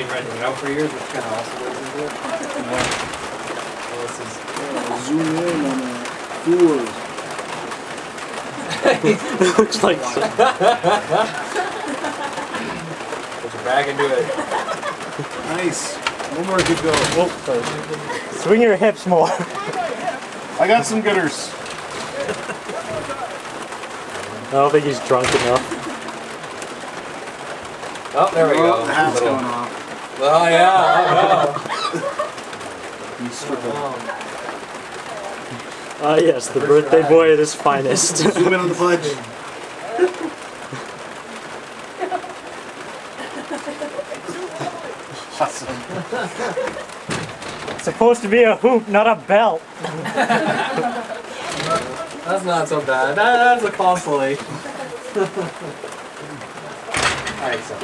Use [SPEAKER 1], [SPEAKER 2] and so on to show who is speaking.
[SPEAKER 1] been renting it out for years, which kind of also goes into it. Well, this is
[SPEAKER 2] zoom in on the floors.
[SPEAKER 3] Looks like so.
[SPEAKER 1] put your back into it.
[SPEAKER 2] Nice. One more to go.
[SPEAKER 3] Oh, sorry. Swing your hips more.
[SPEAKER 2] I got some gooders.
[SPEAKER 3] I don't think he's drunk enough.
[SPEAKER 1] Oh, there we go.
[SPEAKER 2] The hat's going off.
[SPEAKER 1] Oh yeah.
[SPEAKER 3] Ah yes, the birthday boy at his finest.
[SPEAKER 2] Zoom in on the fudge. Awesome.
[SPEAKER 3] It's supposed to be a hoop, not a belt.
[SPEAKER 1] That's not so bad. That's a consolation. Alright, so.